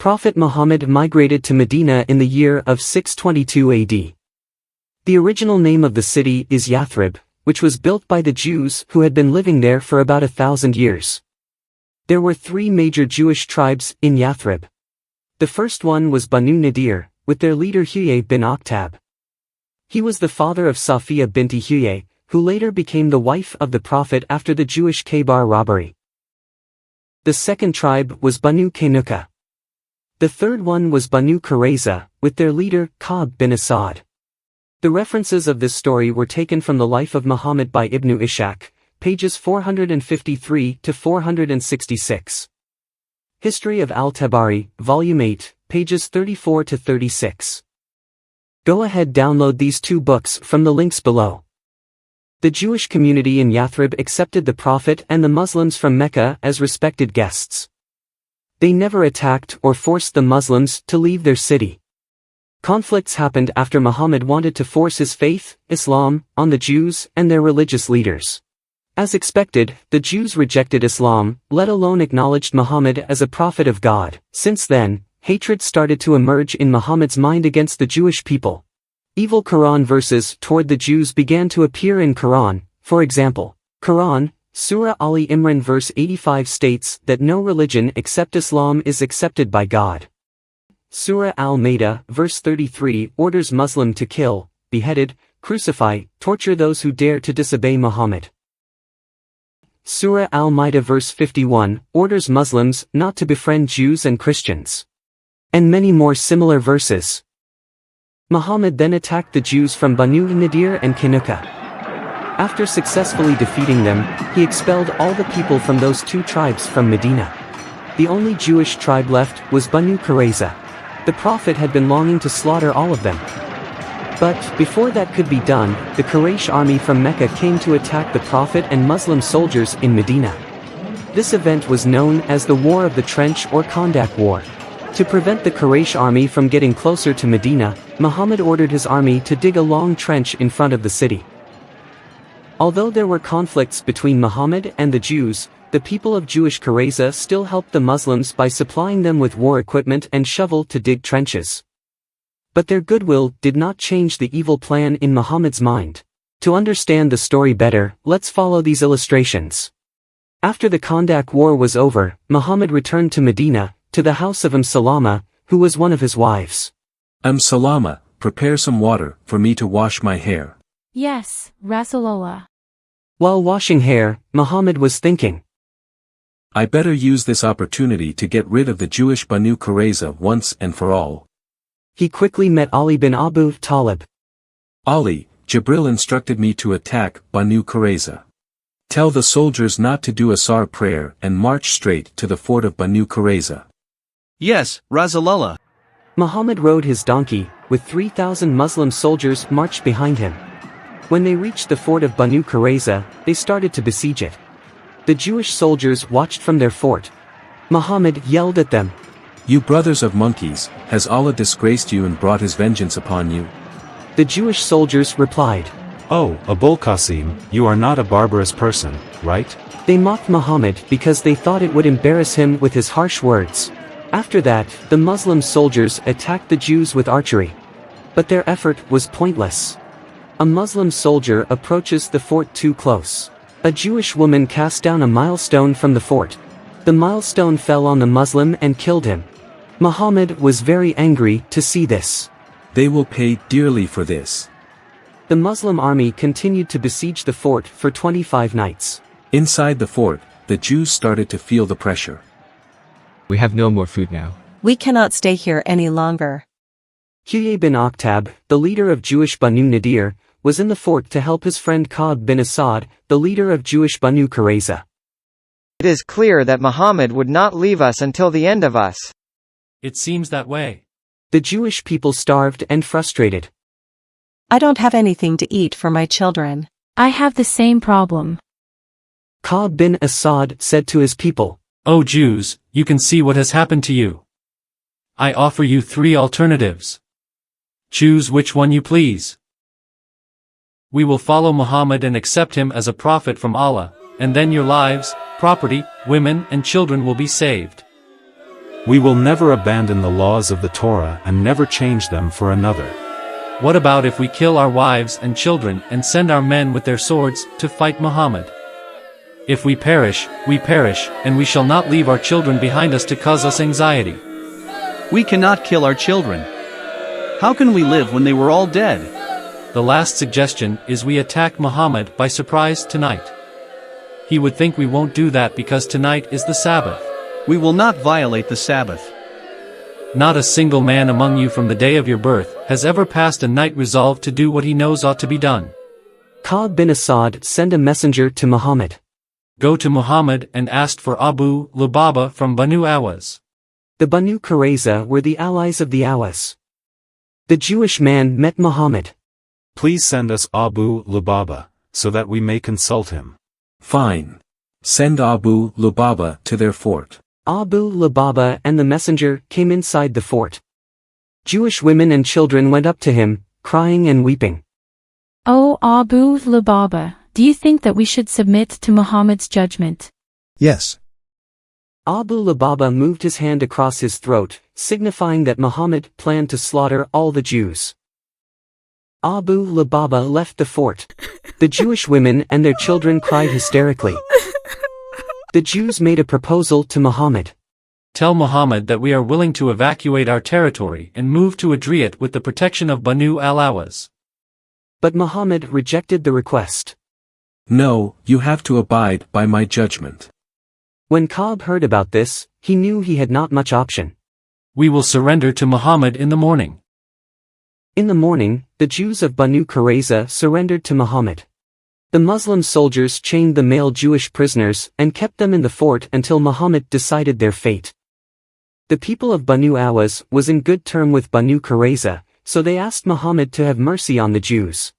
Prophet Muhammad migrated to Medina in the year of 622 AD. The original name of the city is Yathrib, which was built by the Jews who had been living there for about 1,000 years. There were three major Jewish tribes in Yathrib. The first one was Banu Nadir, with their leader Huyay bin Akhtab. He was the father of Safiya binti Huyay, who later became the wife of the Prophet after the Jewish Khaybar robbery. The second tribe was Banu Qaynuqa. The third one was Banu Qurayza, with their leader Ka'b bin Asad. The references of this story were taken from the Life of Muhammad by Ibn Ishaq, pages 453 to 466. History of Al-Tabari, Volume 8, pages 34 to 36. Go ahead, download these two books from the links below. The Jewish community in Yathrib accepted the Prophet and the Muslims from Mecca as respected guests. They never attacked or forced the Muslims to leave their city. Conflicts happened after Muhammad wanted to force his faith, Islam, on the Jews and their religious leaders. As expected, the Jews rejected Islam, let alone acknowledged Muhammad as a prophet of God. Since then, hatred started to emerge in Muhammad's mind against the Jewish people. Evil Quran verses toward the Jews began to appear in Quran. For example, Quran, Surah Ali Imran verse 85 states that no religion except Islam is accepted by God. Surah Al-Ma'idah verse 33 orders Muslim to kill, beheaded, crucify, torture those who dare to disobey Muhammad. Surah Al-Ma'idah verse 51 orders Muslims not to befriend Jews and Christians. And many more similar verses. Muhammad then attacked the Jews from Banu Nadir and Qaynuqa. After successfully defeating them, he expelled all the people from those two tribes from Medina. The only Jewish tribe left was Banu Qurayza. The Prophet had been longing to slaughter all of them. But, before that could be done, the Quraysh army from Mecca came to attack the Prophet and Muslim soldiers in Medina. This event was known as the War of the Trench or Khandak War. To prevent the Quraysh army from getting closer to Medina, Muhammad ordered his army to dig a long trench in front of the city. Although there were conflicts between Muhammad and the Jews, the people of Jewish Qurayza still helped the Muslims by supplying them with war equipment and shovel to dig trenches. But their goodwill did not change the evil plan in Muhammad's mind. To understand the story better, let's follow these illustrations. After the Khandak War was over, Muhammad returned to Medina, to the house of Salama, who was one of his wives. Salama, prepare some water for me to wash my hair. Yes, Rasulullah. While washing hair, Muhammad was thinking, I better use this opportunity to get rid of the Jewish Banu Qurayza once and for all. He quickly met Ali bin Abu Talib. Ali, Jibril instructed me to attack Banu Qurayza. Tell the soldiers not to do Asar prayer and march straight to the fort of Banu Qurayza. Yes, Rasulullah. Muhammad rode his donkey, with 3,000 Muslim soldiers marched behind him. When they reached the fort of Banu Qurayza, they started to besiege it. The Jewish soldiers watched from their fort. Muhammad yelled at them, You brothers of monkeys, has Allah disgraced you and brought his vengeance upon you? The Jewish soldiers replied, Oh, Abul Qasim, you are not a barbarous person, right? They mocked Muhammad because they thought it would embarrass him with his harsh words. After that, the Muslim soldiers attacked the Jews with archery. But their effort was pointless. A Muslim soldier approaches the fort too close. A Jewish woman cast down a milestone from the fort. The milestone fell on the Muslim and killed him. Muhammad was very angry to see this. They will pay dearly for this. The Muslim army continued to besiege the fort for 25 nights. Inside the fort, the Jews started to feel the pressure. We have no more food now. We cannot stay here any longer. Huyay bin Akhtab, the leader of Jewish Banu Nadir, was in the fort to help his friend Ka'b bin Asad, the leader of Jewish Banu Qurayza. It is clear that Muhammad would not leave us until the end of us. It seems that way. The Jewish people starved and frustrated. I don't have anything to eat for my children. I have the same problem. Ka'b bin Asad said to his people, O Jews, you can see what has happened to you. I offer you 3 alternatives. Choose which one you please. We will follow Muhammad and accept him as a prophet from Allah, and then your lives, property, women and children will be saved. We will never abandon the laws of the Torah and never change them for another. What about if we kill our wives and children and send our men with their swords to fight Muhammad? If we perish, and we shall not leave our children behind us to cause us anxiety. We cannot kill our children. How can we live when they were all dead? The last suggestion is we attack Muhammad by surprise tonight. He would think we won't do that because tonight is the Sabbath. We will not violate the Sabbath. Not a single man among you from the day of your birth has ever passed a night resolved to do what he knows ought to be done. Ka'b bin Asad sent a messenger to Muhammad. Go to Muhammad and ask for Abu Lubaba from Banu Awaz. The Banu Qurayza were the allies of the Awaz. The Jewish man met Muhammad. Please send us Abu Lubaba, so that we may consult him. Fine. Send Abu Lubaba to their fort. Abu Lubaba and the messenger came inside the fort. Jewish women and children went up to him, crying and weeping. O Abu Lubaba, do you think that we should submit to Muhammad's judgment? Yes. Abu Lubaba moved his hand across his throat, signifying that Muhammad planned to slaughter all the Jews. Abu Lubaba left the fort. The Jewish women and their children cried hysterically. The Jews made a proposal to Muhammad. Tell Muhammad that we are willing to evacuate our territory and move to Adriat with the protection of Banu al-Awaz. But Muhammad rejected the request. No, you have to abide by my judgment. When Ka'b heard about this, he knew he had not much option. We will surrender to Muhammad in the morning. In the morning, the Jews of Banu Qurayza surrendered to Muhammad. The Muslim soldiers chained the male Jewish prisoners and kept them in the fort until Muhammad decided their fate. The people of Banu Awaz was in good term with Banu Qurayza, so they asked Muhammad to have mercy on the Jews.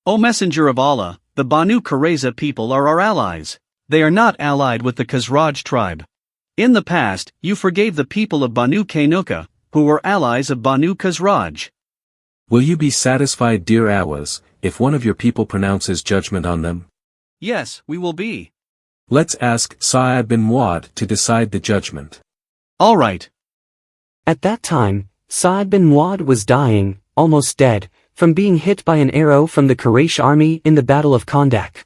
O Messenger of Allah, the Banu Qurayza people are our allies. They are not allied with the Khazraj tribe. In the past, you forgave the people of Banu Qaynuqa, who were allies of Banu Khazraj. Will you be satisfied, dear Awaz, if one of your people pronounces judgment on them? Yes, we will be. Let's ask Sa'ad bin Mu'adh to decide the judgment. All right. At that time, Sa'ad bin Mu'adh was dying, almost dead, from being hit by an arrow from the Quraysh army in the Battle of Khandak.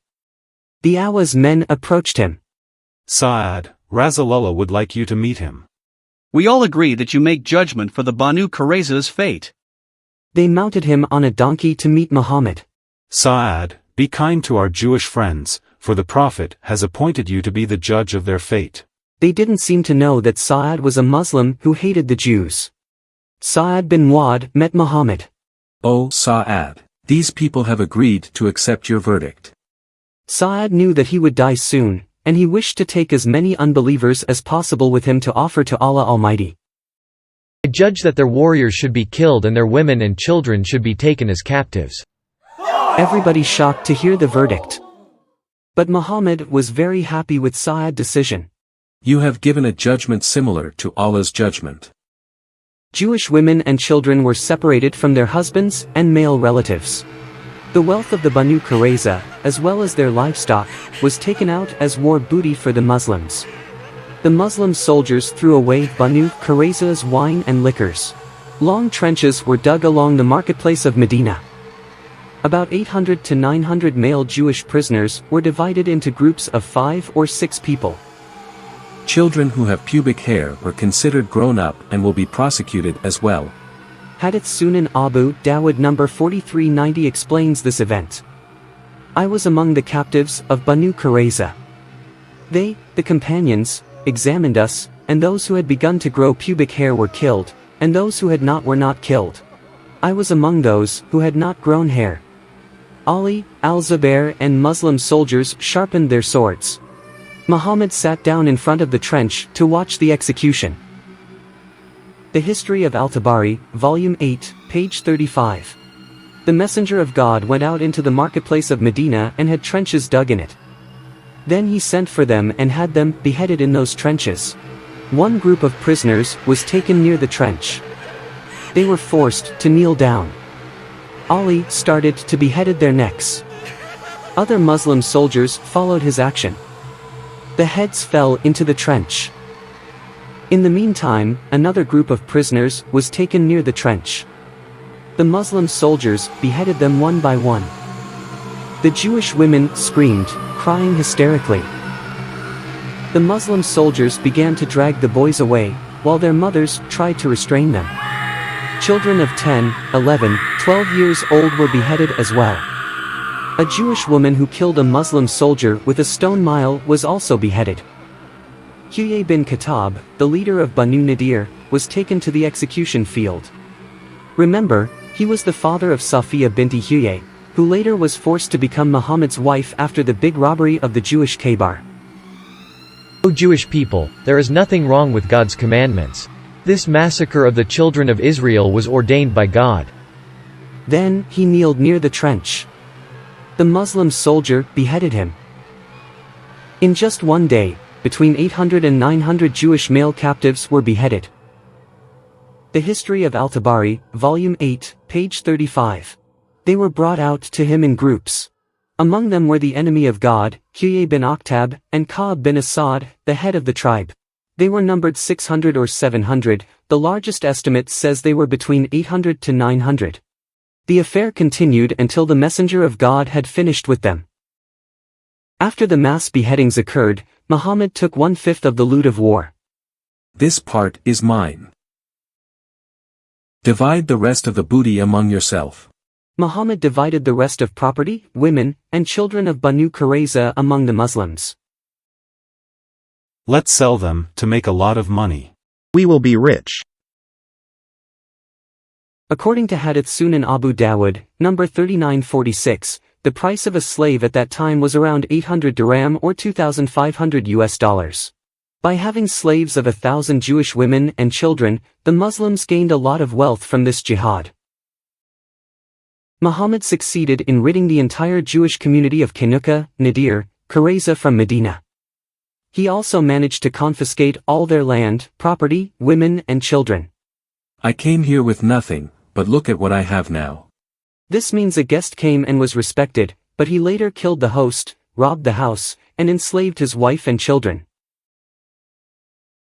The Awaz men approached him. Sa'ad, Rasulullah would like you to meet him. We all agree that you make judgment for the Banu Qurayza's fate. They mounted him on a donkey to meet Muhammad. Sa'ad, be kind to our Jewish friends, for the Prophet has appointed you to be the judge of their fate. They didn't seem to know that Sa'ad was a Muslim who hated the Jews. Sa'ad bin Mu'adh met Muhammad. O Sa'ad, these people have agreed to accept your verdict. Sa'ad knew that he would die soon, and he wished to take as many unbelievers as possible with him to offer to Allah Almighty. I judge that their warriors should be killed and their women and children should be taken as captives. Everybody shocked to hear the verdict. But Muhammad was very happy with Sa'ad's decision. You have given a judgment similar to Allah's judgment. Jewish women and children were separated from their husbands and male relatives. The wealth of the Banu Qurayza, as well as their livestock, was taken out as war booty for the Muslims. The Muslim soldiers threw away Banu Qurayza's wine and liquors. Long trenches were dug along the marketplace of Medina. About 800 to 900 male Jewish prisoners were divided into groups of 5 or 6 people. Children who have pubic hair were considered grown up and will be prosecuted as well. Hadith Sunan Abu Dawud number 4390 explains this event. I was among the captives of Banu Qurayza. They, the companions, examined us, and those who had begun to grow pubic hair were killed, and those who had not were not killed. I was among those who had not grown hair. Ali, al-Zubair and Muslim soldiers sharpened their swords. Muhammad sat down in front of the trench to watch the execution. The History of Al-Tabari, Volume 8, page 35. The Messenger of God went out into the marketplace of Medina and had trenches dug in it. Then he sent for them and had them beheaded in those trenches. One group of prisoners was taken near the trench. They were forced to kneel down. Ali started to behead their necks. Other Muslim soldiers followed his action. The heads fell into the trench. In the meantime, another group of prisoners was taken near the trench. The Muslim soldiers beheaded them one by one. The Jewish women screamed, crying hysterically. The Muslim soldiers began to drag the boys away, while their mothers tried to restrain them. Children of 10, 11, 12 years old were beheaded as well. A Jewish woman who killed a Muslim soldier with a stone mile was also beheaded. Huyay bin Khattab, the leader of Banu Nadir, was taken to the execution field. Remember, he was the father of Safiya binti Huyay, who later was forced to become Muhammad's wife after the big robbery of the Jewish Khaybar. O Jewish people, there is nothing wrong with God's commandments. This massacre of the children of Israel was ordained by God. Then, he kneeled near the trench. The Muslim soldier beheaded him. In just one day, between 800 and 900 Jewish male captives were beheaded. The History of Al-Tabari, Volume 8, page 35. They were brought out to him in groups. Among them were the enemy of God, Huyay bin Akhtab, and Ka'ab bin Asad, the head of the tribe. They were numbered 600 or 700, the largest estimate says they were between 800 to 900. The affair continued until the messenger of God had finished with them. After the mass beheadings occurred, Muhammad took 1/5 of the loot of war. This part is mine. Divide the rest of the booty among yourself. Muhammad divided the rest of property, women, and children of Banu Qurayza among the Muslims. Let's sell them, to make a lot of money. We will be rich. According to Hadith Sunan Abu Dawud, number 3946, the price of a slave at that time was around 800 dirham or $2,500. By having slaves of 1,000 Jewish women and children, the Muslims gained a lot of wealth from this jihad. Muhammad succeeded in ridding the entire Jewish community of Kanuka, Nadir, Qurayza from Medina. He also managed to confiscate all their land, property, women and children. I came here with nothing, but look at what I have now. This means a guest came and was respected, but he later killed the host, robbed the house, and enslaved his wife and children.